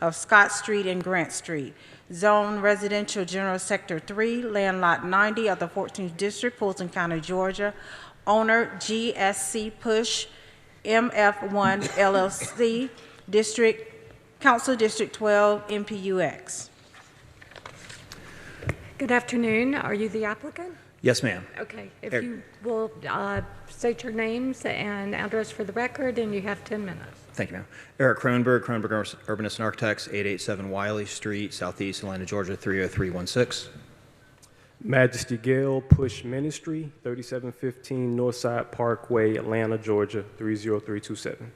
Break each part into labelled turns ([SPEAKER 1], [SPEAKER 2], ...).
[SPEAKER 1] of Scott Street and Grant Street. Zone Residential General Sector 3, Land Lot 90 of the 14th District, Fulton County, Georgia. Owner GSC Push MF1 LLC, Council District 12, MPUX.
[SPEAKER 2] Good afternoon. Are you the applicant?
[SPEAKER 3] Yes, ma'am.
[SPEAKER 2] Okay. If you will state your names and address for the record, and you have 10 minutes.
[SPEAKER 3] Thank you, ma'am. Eric Kronberg, Urbanists and Architects, 887 Wiley Street, Southeast Atlanta, Georgia, 30316.
[SPEAKER 4] Majesty Gale Push Ministry, 3715 Northside Parkway, Atlanta, Georgia, 30327.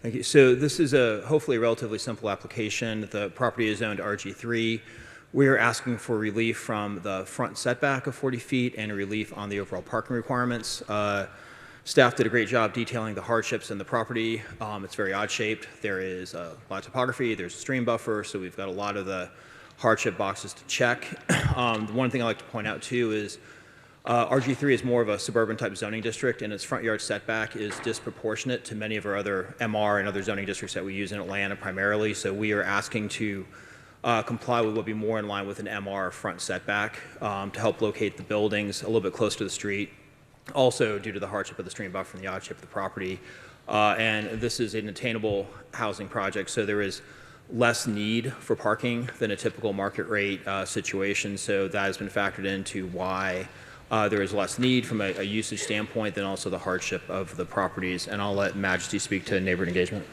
[SPEAKER 3] Thank you. So this is hopefully a relatively simple application. The property is zoned RG3. We are asking for relief from the front setback of 40 feet and a relief on the overall parking requirements. Staff did a great job detailing the hardships in the property. It's very odd-shaped. There is a lot of topography. There's a stream buffer, so we've got a lot of the hardship boxes to check. One thing I'd like to point out, too, is RG3 is more of a suburban-type zoning district, and its front yard setback is disproportionate to many of our other MR and other zoning districts that we use in Atlanta primarily. So we are asking to comply with what would be more in line with an MR front setback to help locate the buildings a little bit closer to the street. Also, due to the hardship of the stream buffer and the odd shape of the property. And this is an attainable housing project, so there is less need for parking than a typical market rate situation. So that has been factored into why there is less need from a usage standpoint than also the hardship of the properties. And I'll let Majesty speak to neighborhood engagement.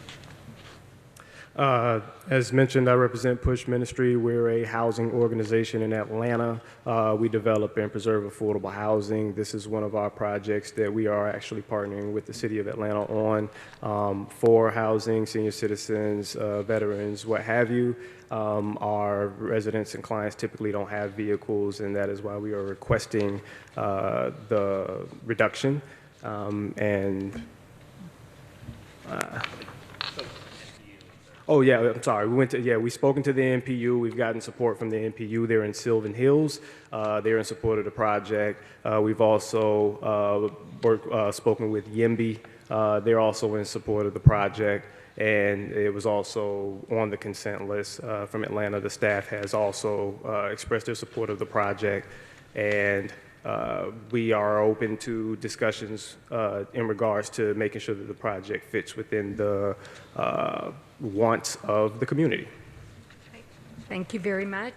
[SPEAKER 4] As mentioned, I represent Push Ministry. We're a housing organization in Atlanta. We develop and preserve affordable housing. This is one of our projects that we are actually partnering with the city of Atlanta on for housing, senior citizens, veterans, what have you. Our residents and clients typically don't have vehicles, and that is why we are requesting the reduction. Oh yeah, I'm sorry. We've spoken to the NPU. We've gotten support from the NPU. They're in Sylvan Hills. They're in support of the project. We've also spoken with YIMBY. They're also in support of the project. And it was also on the consent list from Atlanta. The staff has also expressed their support of the project. And we are open to discussions in regards to making sure that the project fits within the wants of the community.
[SPEAKER 2] Thank you very much.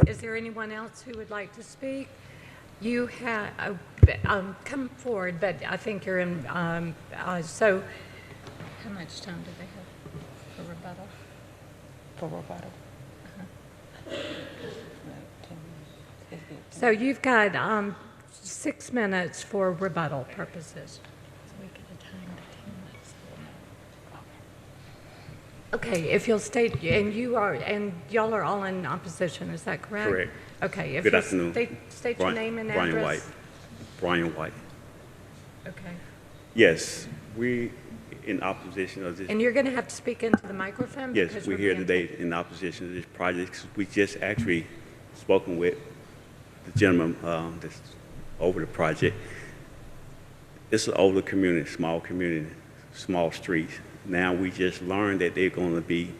[SPEAKER 2] Is there anyone else who would like to speak? You have come forward, but I think you're in. So, how much time do they have for rebuttal?
[SPEAKER 1] For rebuttal.
[SPEAKER 2] So you've got 6 minutes for rebuttal purposes. So we get a time to 10 minutes. Okay, if you'll state, and y'all are all in opposition, is that correct?
[SPEAKER 5] Correct.
[SPEAKER 2] Okay, if
[SPEAKER 5] Good
[SPEAKER 2] you
[SPEAKER 5] afternoon.
[SPEAKER 2] State your name and address.
[SPEAKER 5] Brian White.
[SPEAKER 2] Okay.
[SPEAKER 5] Yes, we in opposition of this.
[SPEAKER 2] And you're going to have to speak into the microphone?
[SPEAKER 5] Yes, we're here today in opposition to this project. We just actually spoken with the gentleman that's over the project. It's an older community, small streets. Now we just learned that they're going to be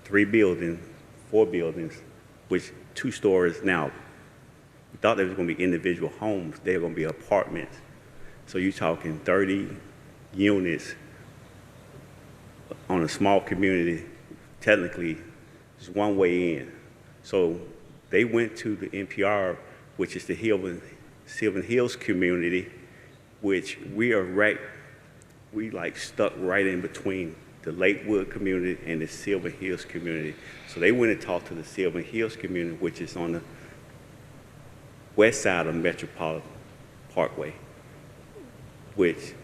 [SPEAKER 5] 4 buildings, which 2 stories now. We thought there was going to be individual homes. They're going to be apartments. So you're talking 30 units on a small community. Technically, it's one way in. So they went to the NPR, which is the Sylvan Hills community, which we like stuck right in between the Lakewood community and the Sylvan Hills community. So they went and talked to the Sylvan Hills community, which is on the west side of Metropolitan Parkway, which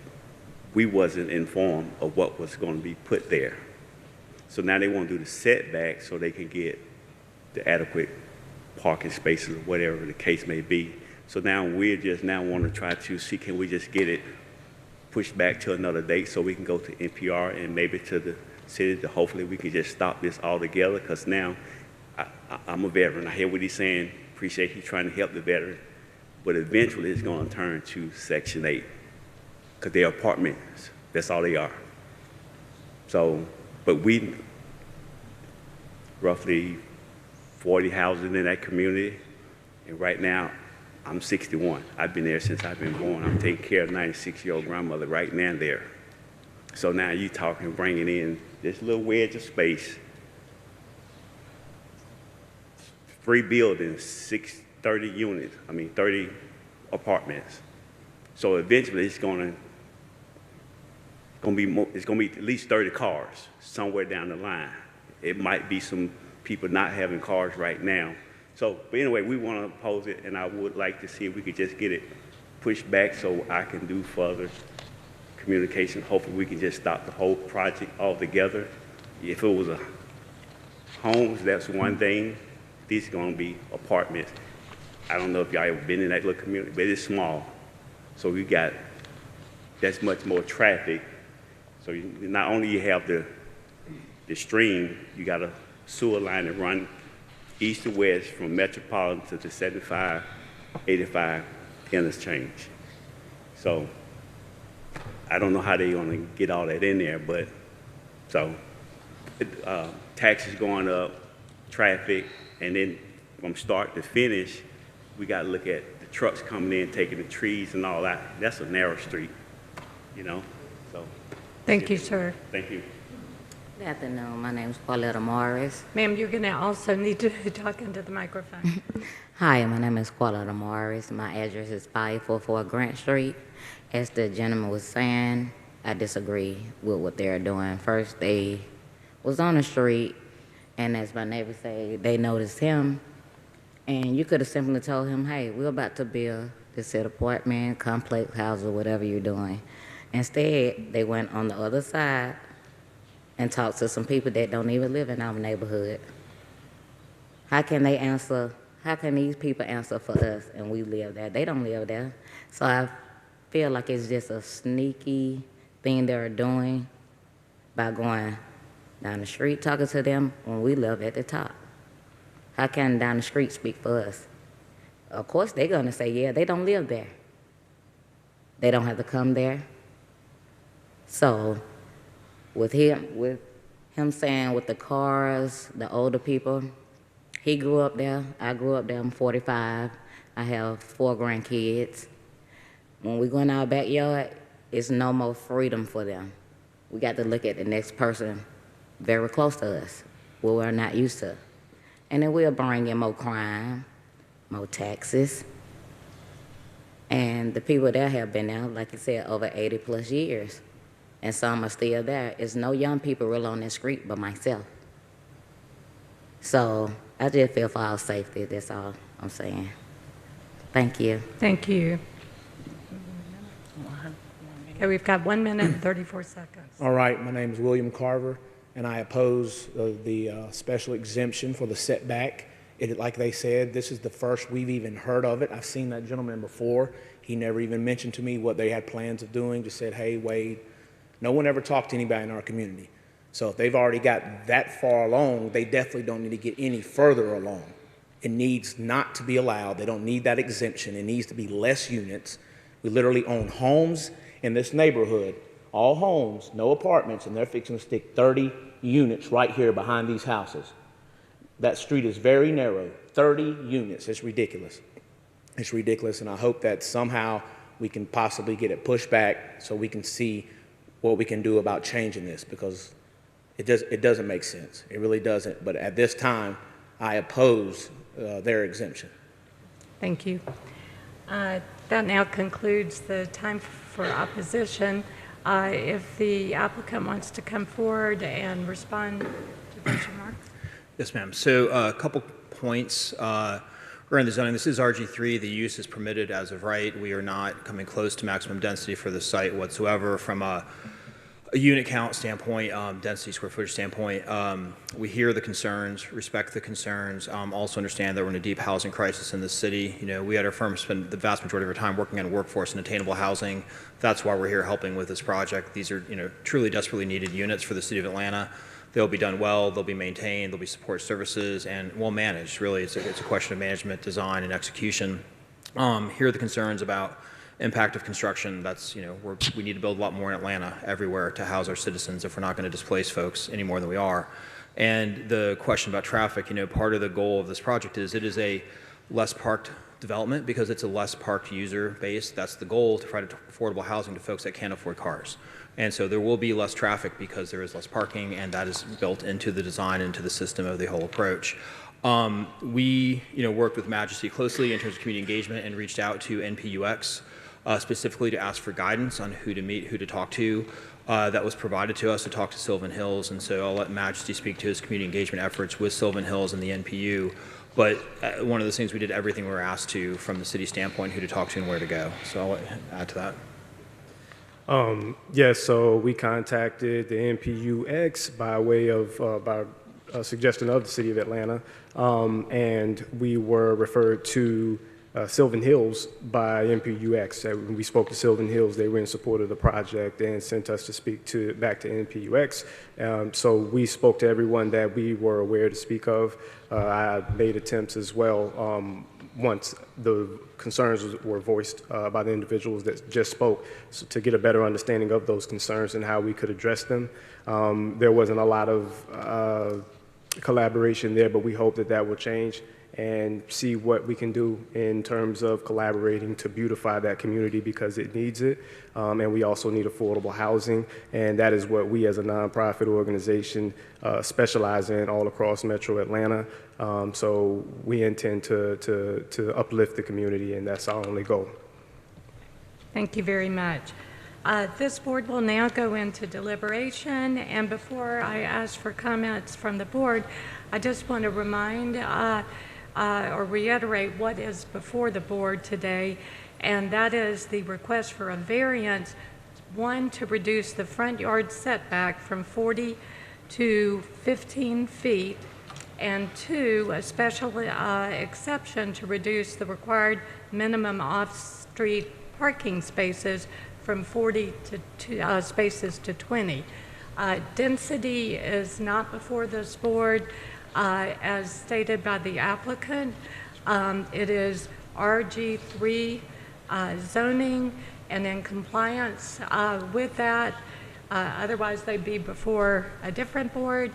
[SPEAKER 5] we wasn't informed of what was going to be put there. So now they want to do the setback so they can get the adequate parking spaces or whatever the case may be. So now we're just want to try to see, can we just get it pushed back to another date so we can go to NPR and maybe to the city to hopefully we can just stop this altogether, because now I'm a veteran. I hear what he's saying, appreciate he's trying to help the veteran, but eventually it's going to turn to Section 8 because they're apartments. That's all they are. So But we roughly 40 houses in that community, and right now I'm 61. I've been there since I've been born. I'm taking care of 96-year-old grandmother right now there. So now you talking bringing in this little wedge of space, 3 buildings, 30 units, 30 apartments. So eventually it's gonna be at least 30 cars somewhere down the line. It might be some people not having cars right now. So, but anyway, we want to oppose it, and I would like to see if we could just get it pushed back so I can do further communication. Hopefully we can just stop the whole project altogether. If it was a homes, that's one thing. These are going to be apartments. I don't know if y'all ever been in that little community, but it's small. So we got, that's much more traffic. So not only you have the stream, you got a sewer line that run east to west from Metropolitan to the 75, 85 interchange. So I don't know how they're going to get all that in there, but so taxes going up, traffic, and then from start to finish, we got to look at the trucks coming in, taking the trees and all that. That's a narrow street, you know? So.
[SPEAKER 2] Thank you, sir.
[SPEAKER 5] Thank you.
[SPEAKER 6] Good afternoon. My name is Pauletta Morris.
[SPEAKER 2] Ma'am, you're going to also need to talk into the microphone.
[SPEAKER 6] Hi, my name is Pauletta Morris. My address is 544 Grant Street. As the gentleman was saying, I disagree with what they're doing. First, they was on the street, and as my neighbors say, they noticed him, and you could have simply told him, hey, we're about to build this said apartment, complex house, or whatever you're doing. Instead, they went on the other side and talked to some people that don't even live in our neighborhood. How can these people answer for us and we live there? They don't live there. So I feel like it's just a sneaky thing they're doing by going down the street talking to them when we live at the top. How can down the street speak for us? Of course they're gonna say, yeah, they don't live there. They don't have to come there. So with him saying with the cars, the older people, he grew up there, I grew up there, I'm 45, I have 4 grandkids. When we go in our backyard, it's no more freedom for them. We got to look at the next person very close to us, where we're not used to. And then we'll bring in more crime, more taxes. And the people there have been there, like you said, over 80 plus years. And some are still there. There's no young people really on that street but myself. So I just feel for our safety, that's all I'm saying. Thank you.
[SPEAKER 2] Thank you. Okay, we've got 1 minute and 34 seconds.
[SPEAKER 7] All right, my name is William Carver, and I oppose the special exemption for the setback. Like they said, this is the first we've even heard of it. I've seen that gentleman before. He never even mentioned to me what they had plans of doing, just said, hey, Wade. No one ever talked to anybody in our community. So if they've already got that far along, they definitely don't need to get any further along. It needs not to be allowed. They don't need that exemption. It needs to be less units. We literally own homes in this neighborhood, all homes, no apartments, and they're fixing to stick 30 units right here behind these houses. That street is very narrow, 30 units. It's ridiculous. It's ridiculous, and I hope that somehow we can possibly get it pushed back so we can see what we can do about changing this, because it doesn't make sense. It really doesn't. But at this time, I oppose their exemption.
[SPEAKER 2] Thank you. That now concludes the time for opposition. If the applicant wants to come forward and respond to those remarks.
[SPEAKER 3] Yes, ma'am. So a couple points. Regarding the zoning, this is RG3. The use is permitted as of right. We are not coming close to maximum density for the site whatsoever from a unit count standpoint, density, square footage standpoint. We hear the concerns, respect the concerns, also understand that we're in a deep housing crisis in the city. You know, we at our firm spend the vast majority of our time working on workforce and attainable housing. That's why we're here helping with this project. These are, you know, truly desperately needed units for the city of Atlanta. They'll be done well, they'll be maintained, there'll be support services, and well managed. Really, it's a question of management, design, and execution. Here are the concerns about impact of construction, that's, we need to build a lot more in Atlanta everywhere to house our citizens if we're not going to displace folks any more than we are. And the question about traffic, part of the goal of this project is it is a less parked development because it's a less parked user base. That's the goal, to provide affordable housing to folks that can't afford cars. And so there will be less traffic because there is less parking, and that is built into the design, into the system of the whole approach. We, worked with Majesty closely in terms of community engagement and reached out to NPUX specifically to ask for guidance on who to meet, who to talk to. That was provided to us to talk to Sylvan Hills, and so I'll let Majesty speak to his community engagement efforts with Sylvan Hills and the NPU. But one of those things, we did everything we were asked to from the city standpoint, who to talk to and where to go. So I'll add to that.
[SPEAKER 4] Yes, so we contacted the NPUX by way of, by suggestion of the city of Atlanta, and we were referred to Sylvan Hills by NPUX. When we spoke to Sylvan Hills, they were in support of the project and sent us to speak back to NPUX. So we spoke to everyone that we were aware to speak of. I made attempts as well once the concerns were voiced by the individuals that just spoke, so to get a better understanding of those concerns and how we could address them. There wasn't a lot of collaboration there, but we hope that that will change and see what we can do in terms of collaborating to beautify that community, because it needs it. And we also need affordable housing, and that is what we as a nonprofit organization specialize in all across Metro Atlanta. So we intend to uplift the community, and that's our only goal.
[SPEAKER 2] Thank you very much. This board will now go into deliberation, and before I ask for comments from the board, I just want to remind or reiterate what is before the board today, and that is the request for a variance, one, to reduce the front yard setback from 40 to 15 feet, and two, a special exception to reduce the required minimum off-street parking spaces from 40 spaces to 20. Density is not before this board. As stated by the applicant, it is RG3 zoning and in compliance with that. Otherwise, they'd be before a different board.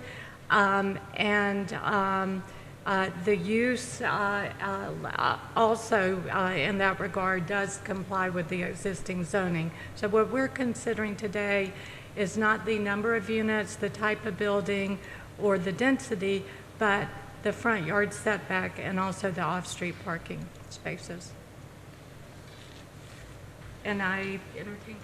[SPEAKER 2] The use also in that regard does comply with the existing zoning. So what we're considering today is not the number of units, the type of building, or the density, but the front yard setback and also the off-street parking spaces. And I entertain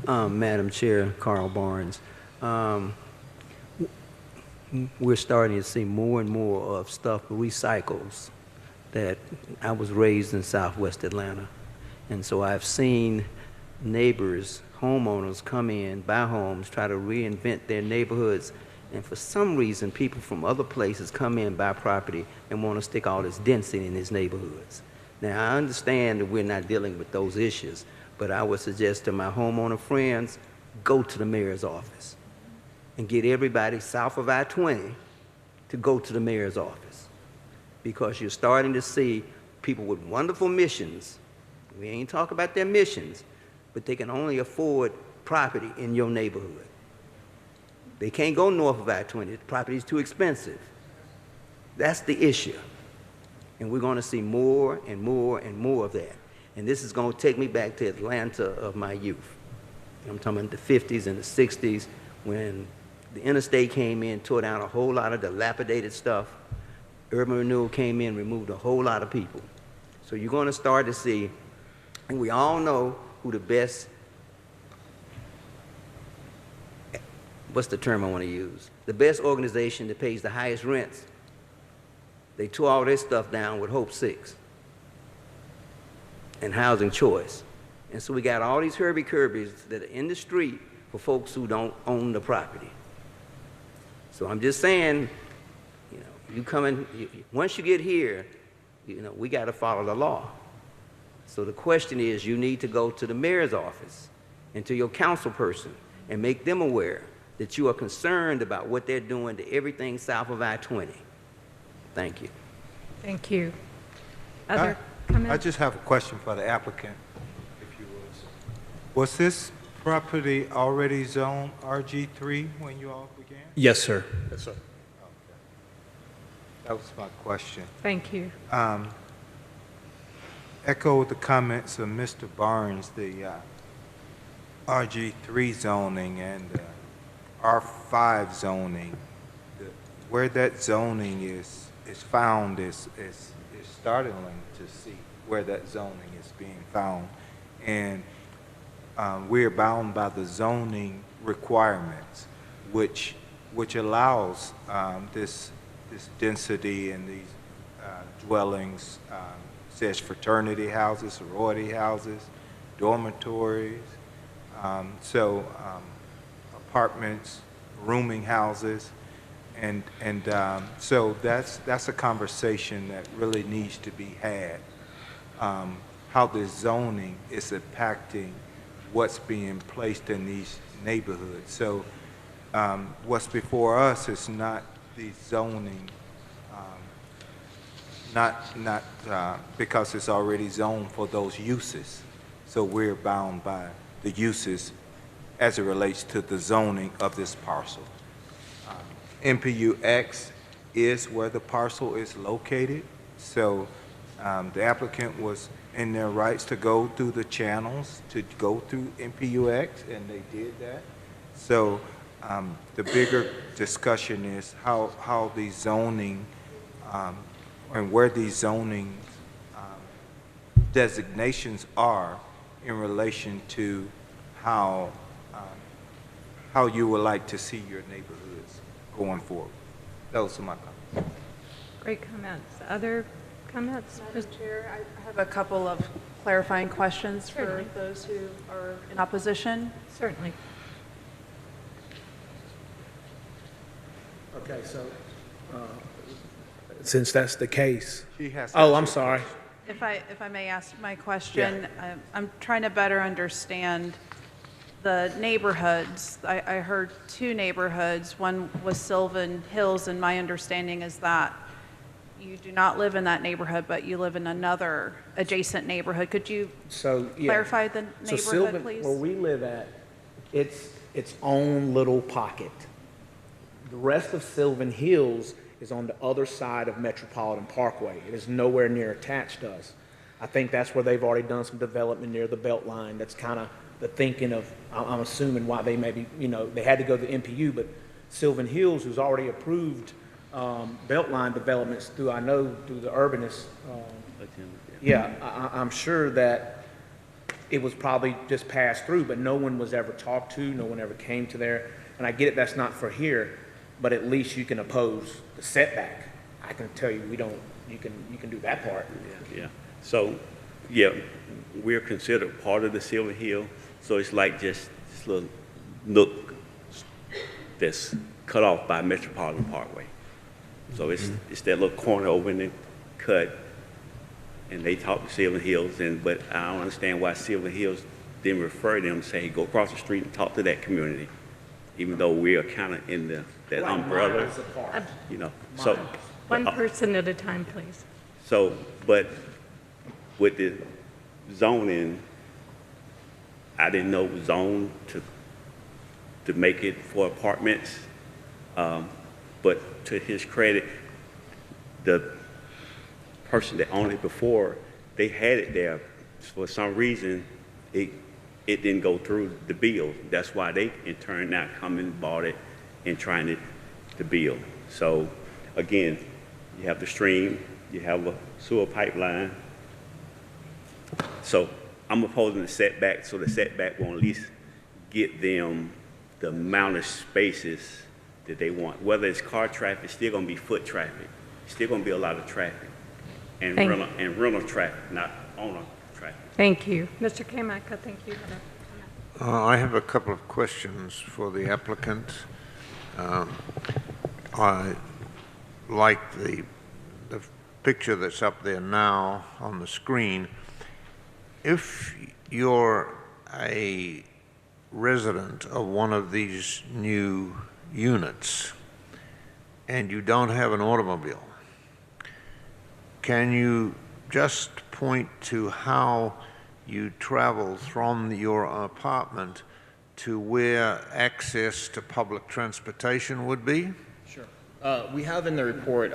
[SPEAKER 2] comments.
[SPEAKER 8] Madam Chair, Carl Barnes. We're starting to see more and more of stuff recycles that I was raised in Southwest Atlanta. And so I've seen neighbors, homeowners come in, buy homes, try to reinvent their neighborhoods. And for some reason, people from other places come in, buy property, and want to stick all this density in these neighborhoods. Now, I understand that we're not dealing with those issues, but I would suggest to my homeowner friends, go to the mayor's office and get everybody south of I-20 to go to the mayor's office, because you're starting to see people with wonderful missions. We ain't talking about their missions, but they can only afford property in your neighborhood. They can't go north of I-20. The property is too expensive. That's the issue. And we're going to see more and more and more of that. And this is going to take me back to Atlanta of my youth. I'm talking about the 50s and the 60s, when the interstate came in, tore down a whole lot of dilapidated stuff. Urban renewal came in, removed a whole lot of people. So you're going to start to see, and we all know who the best, what's the term I want to use? The best organization that pays the highest rents. They tore all this stuff down with Hope 6 and Housing Choice. And so we got all these Herbie-Kirbies that are in the street for folks who don't own the property. So I'm just saying, you come in, once you get here, we got to follow the law. So the question is, you need to go to the mayor's office and to your council person and make them aware that you are concerned about what they're doing to everything south of I-20. Thank you.
[SPEAKER 2] Thank you. Other
[SPEAKER 9] I
[SPEAKER 2] comments?
[SPEAKER 9] just have a question for the applicant, if you would. Was this property already zoned RG3 when you all began?
[SPEAKER 3] Yes, sir.
[SPEAKER 4] Yes, sir.
[SPEAKER 9] That was my question.
[SPEAKER 2] Thank you.
[SPEAKER 9] Echo the comments of Mr. Barnes, the RG3 zoning and R5 zoning. Where that zoning is found is startling to see where that zoning is being found. And we're bound by the zoning requirements, which allows this density in these dwellings. Says fraternity houses, sorority houses, dormitories, apartments, rooming houses, and so that's a conversation that really needs to be had. How the zoning is impacting what's being placed in these neighborhoods. So what's before us is not the zoning, not because it's already zoned for those uses. So we're bound by the uses as it relates to the zoning of this parcel. MPU X is where the parcel is located. So the applicant was in their rights to go through the channels, to go through MPU X, and they did that. So the bigger discussion is how the zoning and where these zoning designations are in relation to how you would like to see your neighborhoods going forward. Those are my comments.
[SPEAKER 2] Great comments. Other comments?
[SPEAKER 10] Madam Chair, I have a couple of clarifying questions for
[SPEAKER 2] Certainly.
[SPEAKER 10] those who are in opposition.
[SPEAKER 2] Certainly.
[SPEAKER 7] Okay, so since that's the case.
[SPEAKER 9] She has
[SPEAKER 7] Oh, I'm sorry.
[SPEAKER 10] If I may ask my question, I'm trying to better understand the neighborhoods. I heard two neighborhoods. One was Sylvan Hills, and my understanding is that you do not live in that neighborhood, but you live in another adjacent neighborhood. Could you
[SPEAKER 7] So, yeah.
[SPEAKER 10] clarify the
[SPEAKER 7] So
[SPEAKER 10] neighborhood,
[SPEAKER 7] Sylvan,
[SPEAKER 10] please?
[SPEAKER 7] where we live at, it's its own little pocket. The rest of Sylvan Hills is on the other side of Metropolitan Parkway. It is nowhere near attached to us. I think that's where they've already done some development near the Beltline. That's kind of the thinking of, I'm assuming why they maybe, they had to go to the MPU, but Sylvan Hills, who's already approved Beltline developments through the urbanists. I'm sure that it was probably just passed through, but no one was ever talked to, no one ever came to there. And I get it, that's not for here, but at least you can oppose the setback. I can tell you, you can do that part.
[SPEAKER 5] Yeah. So, yeah, we're considered part of the Silver Hill, so it's like just this little nook that's cut off by Metropolitan Parkway. So it's that little corner over in the cut, and they talk to Silver Hills, but I don't understand why Silver Hills didn't refer them, say, go across the street and talk to that community, even though we are kind of in that umbrella,
[SPEAKER 7] Miles apart.
[SPEAKER 5] So,
[SPEAKER 2] One person at a time, please.
[SPEAKER 5] so, but with the zoning, I didn't know it was zoned to make it for apartments. But to his credit, the person that owned it before, they had it there. For some reason, it didn't go through the bill. That's why they, in turn, now come and bought it and trying to build. So, again, you have the stream, you have a sewer pipeline. So I'm opposing the setback, so the setback will at least get them the amount of spaces that they want. Whether it's car traffic, it's still going to be foot traffic. It's still going to be a lot of traffic, and rental traffic, not owner traffic.
[SPEAKER 2] Thank you. Mr. Kamak, I think you had a comment.
[SPEAKER 11] I have a couple of questions for the applicant. I like the picture that's up there now on the screen. If you're a resident of one of these new units and you don't have an automobile, can you just point to how you travel from your apartment to where access to public transportation would be?
[SPEAKER 3] Sure. We have in the report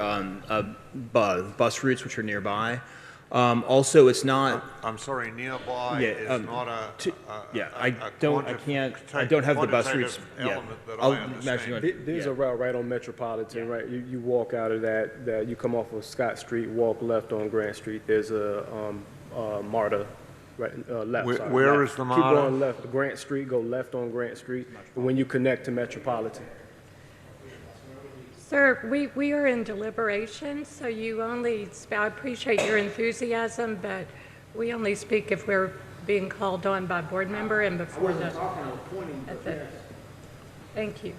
[SPEAKER 3] bus routes which are nearby. Also, it's not.
[SPEAKER 11] I'm sorry, nearby
[SPEAKER 3] Yeah,
[SPEAKER 11] is not
[SPEAKER 3] I don't have the bus routes. Yeah,
[SPEAKER 11] I'll
[SPEAKER 3] imagine.
[SPEAKER 4] There's a route right on Metropolitan, right? You walk out of that, you come off of Scott Street, walk left on Grant Street. There's a MARTA, right, left.
[SPEAKER 11] Where
[SPEAKER 4] left.
[SPEAKER 11] is the
[SPEAKER 4] Keep
[SPEAKER 11] MARTA?
[SPEAKER 4] going left, Grant Street, go left on Grant Street, when you connect to Metropolitan.
[SPEAKER 2] Sir, we are in deliberation, so you only, I appreciate your enthusiasm, but we only speak if we're being called on by a board member and before the. Thank you.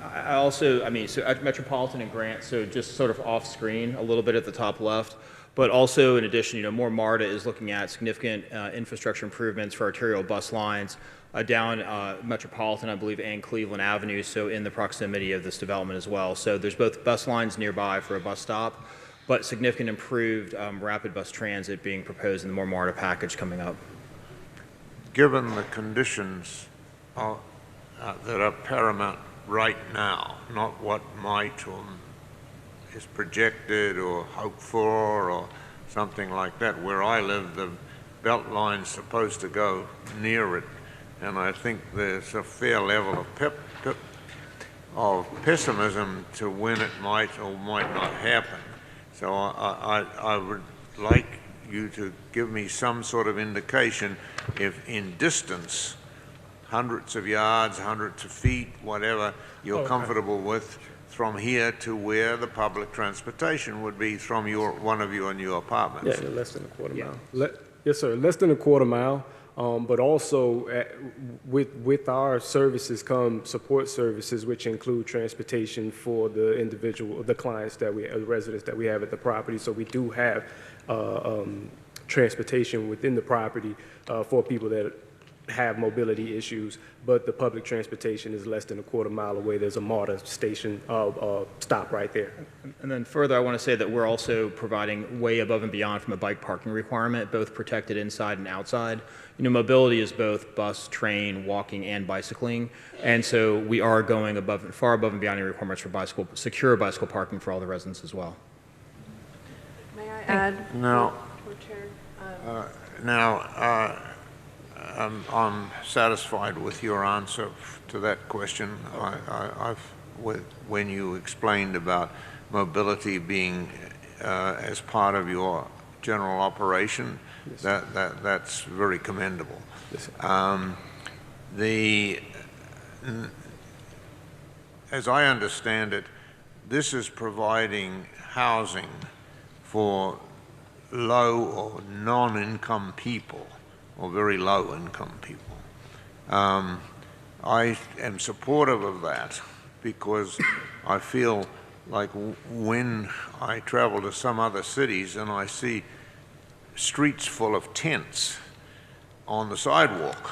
[SPEAKER 3] I also, so at Metropolitan and Grant, so just sort of off screen a little bit at the top left, but also in addition, more MARTA is looking at significant infrastructure improvements for arterial bus lines down Metropolitan, I believe, and Cleveland Avenue, so in the proximity of this development as well. So there's both bus lines nearby for a bus stop, but significant improved rapid bus transit being proposed in the more MARTA package coming up.
[SPEAKER 11] Given the conditions that are paramount right now, not what might or is projected or hoped for or something like that, where I live, the belt line's supposed to go near it, and I think there's a fair level of pessimism to when it might or might not happen. So I would like you to give me some sort of indication if in distance, hundreds of yards, hundreds of feet, whatever you're comfortable with, from here to where the public transportation would be from one of your new apartments.
[SPEAKER 4] Yeah, less than a quarter mile. Yes, sir, less than a quarter mile. But also with our services come support services, which include transportation for the clients the residents that we have at the property. So we do have transportation within the property for people that have mobility issues, but the public transportation is less than a quarter mile away. There's a MARTA station stop right there.
[SPEAKER 3] And then further, I want to say that we're also providing way above and beyond from a bike parking requirement, both protected inside and outside. Mobility is both bus, train, walking, and bicycling, and so we are going far above and beyond the requirements for secure bicycle parking for all the residents as well.
[SPEAKER 10] May I add?
[SPEAKER 11] No.
[SPEAKER 10] Chair?
[SPEAKER 11] I'm satisfied with your answer to that question. When you explained about mobility being as part of your general operation, that's very commendable. As I understand it, this is providing housing for low or non-income people, or very low-income people. I am supportive of that because I feel like when I travel to some other cities and I see streets full of tents on the sidewalk,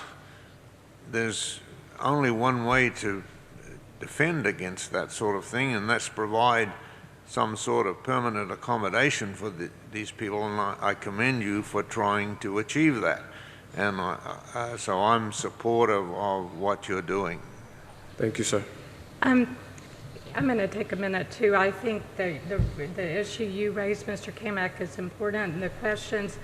[SPEAKER 11] there's only one way to defend against that sort of thing, and that's provide some sort of permanent accommodation for these people, and I commend you for trying to achieve that. And so I'm supportive of what you're doing.
[SPEAKER 4] Thank you, sir.
[SPEAKER 2] I'm going to take a minute too. I think the issue you raised, Mr. Kamak, is important, and the questions.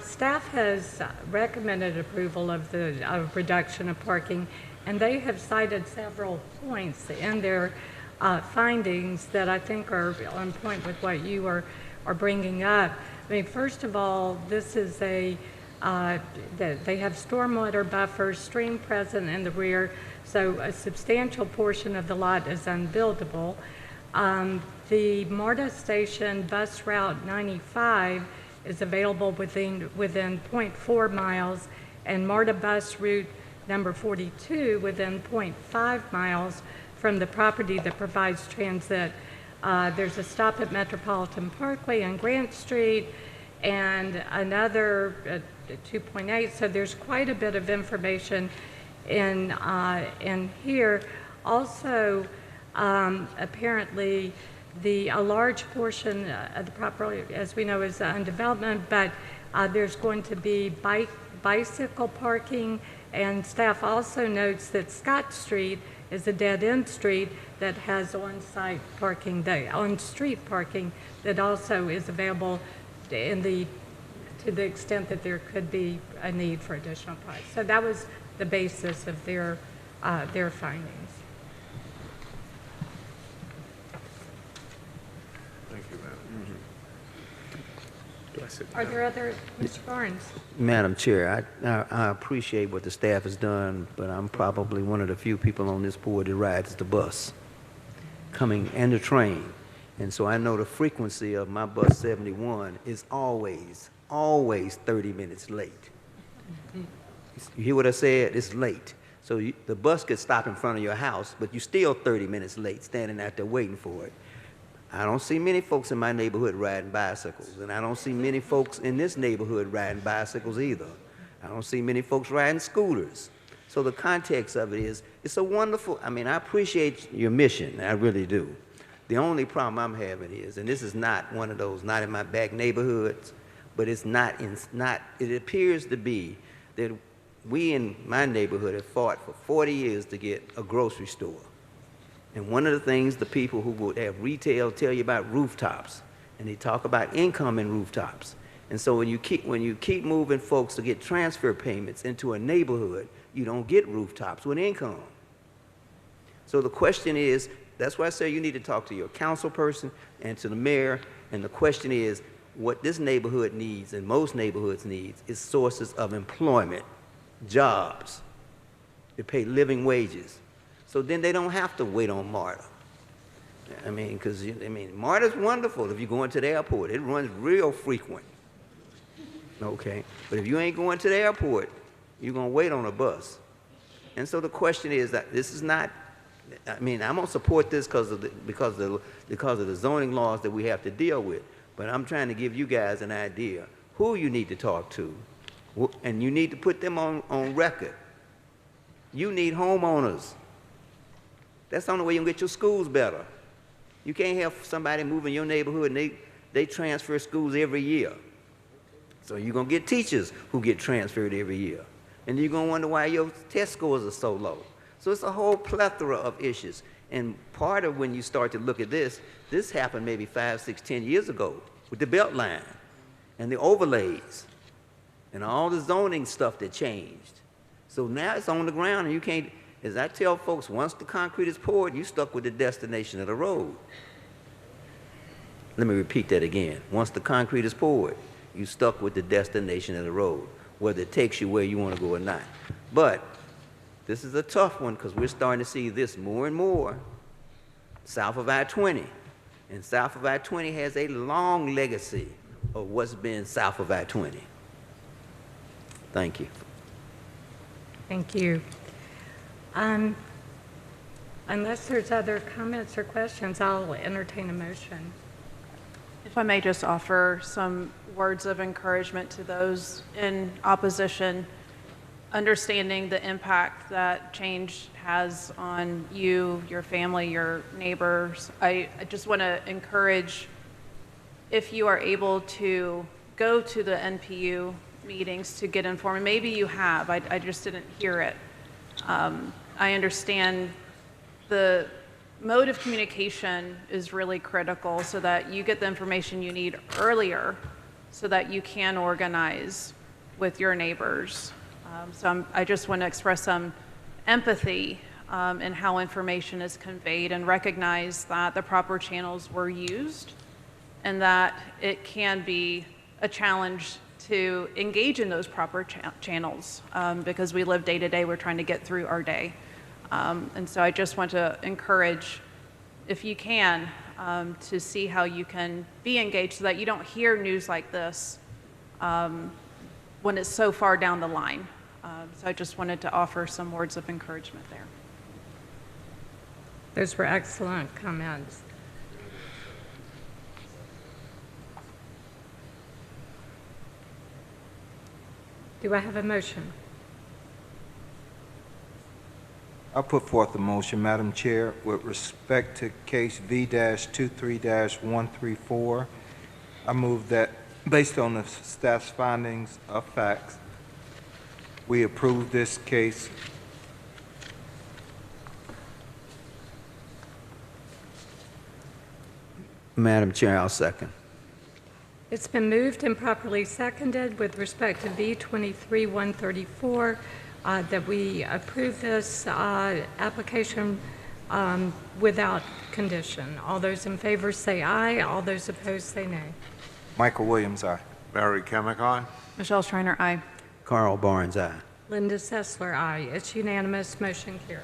[SPEAKER 2] Staff has recommended approval of reduction of parking, and they have cited several points in their findings that I think are on point with what you are bringing up. I mean, first of all, this is they have stormwater buffers, stream present in the rear, so a substantial portion of the lot is unbuildable. The MARTA station bus route 95 is available within 0.4 miles, and MARTA bus route number 42 within 0.5 miles from the property that provides transit. There's a stop at Metropolitan Parkway and Grant Street, and another 2.8. So there's quite a bit of information in here. Also, apparently, a large portion of the property, as we know, is undevelopment, but there's going to be bicycle parking, and staff also notes that Scott Street is a dead-end street that has on-site parking, on-street parking that also is available to the extent that there could be a need for additional parking. So that was the basis of their findings.
[SPEAKER 11] Thank you, ma'am.
[SPEAKER 4] Do I sit
[SPEAKER 2] Are
[SPEAKER 4] down?
[SPEAKER 2] there other, Mr. Barnes?
[SPEAKER 8] Madam Chair, I appreciate what the staff has done, but I'm probably one of the few people on this board that rides the bus coming and the train. And so I know the frequency of my bus 71 is always 30 minutes late. You hear what I said? It's late. So the bus could stop in front of your house, but you're still 30 minutes late standing out there waiting for it. I don't see many folks in my neighborhood riding bicycles, and I don't see many folks in this neighborhood riding bicycles either. I don't see many folks riding scooters. So the context of it is, it's a wonderful, I mean, I appreciate your mission, I really do. The only problem I'm having is, and this is not one of those, not in my back neighborhoods, but it's not, it appears to be that we in my neighborhood have fought for 40 years to get a grocery store. And one of the things the people who would have retail tell you about rooftops, and they talk about income in rooftops. And so when you keep moving folks to get transfer payments into a neighborhood, you don't get rooftops with income. So the question is, that's why I say you need to talk to your council person and to the mayor, and the question is, what this neighborhood needs, and most neighborhoods needs, is sources of employment, jobs, to pay living wages. So then they don't have to wait on MARTA. I mean, because, MARTA's wonderful if you go into the airport. It runs real frequent. Okay? But if you ain't going to the airport, you're going to wait on a bus. And so the question is that this is not, I'm going to support this because of the zoning laws that we have to deal with. But I'm trying to give you guys an idea who you need to talk to, and you need to put them on record. You need homeowners. That's the only way you can get your schools better. You can't have somebody move in your neighborhood and they transfer schools every year. So you're going to get teachers who get transferred every year. And you're going to wonder why your test scores are so low. So it's a whole plethora of issues. And part of when you start to look at this happened maybe 5, 6, 10 years ago with the Beltline and the overlays and all the zoning stuff that changed. So now it's on the ground, and you can't, as I tell folks, once the concrete is poured, you're stuck with the destination of the road. Let me repeat that again. Once the concrete is poured, you're stuck with the destination of the road, whether it takes you where you want to go or not. But this is a tough one because we're starting to see this more and more south of I-20. And south of I-20 has a long legacy of what's been south of I-20. Thank you.
[SPEAKER 2] Thank you. Unless there's other comments or questions, I'll entertain a motion.
[SPEAKER 10] If I may just offer some words of encouragement to those in opposition, understanding the impact that change has on you, your family, your neighbors. I just want to encourage, if you are able to go to the NPU meetings to get informed, maybe you have, I just didn't hear it. I understand the mode of communication is really critical so that you get the information you need earlier so that you can organize with your neighbors. I just want to express some empathy in how information is conveyed and recognize that the proper channels were used and that it can be a challenge to engage in those proper channels because we live day to day, we're trying to get through our day. And so I just want to encourage, if you can, to see how you can be engaged so that you don't hear news like this when it's so far down the line. So I just wanted to offer some words of encouragement there.
[SPEAKER 2] Those were excellent comments. Do I have a motion?
[SPEAKER 9] I put forth a motion, Madam Chair, with respect to case V-23-134. I move that, based on the staff's findings of facts, we approve this case.
[SPEAKER 8] Madam Chair, I'll second.
[SPEAKER 2] It's been moved and properly seconded with respect to V-23-134 that we approve this application without condition. All those in favor say aye. All those opposed say nay.
[SPEAKER 9] Michael Williams, aye.
[SPEAKER 11] Barry Kamek, aye.
[SPEAKER 10] Michelle Schreiner, aye.
[SPEAKER 8] Carl Barnes, aye.
[SPEAKER 2] Linda Sessler, aye. It's unanimous. Motion carries.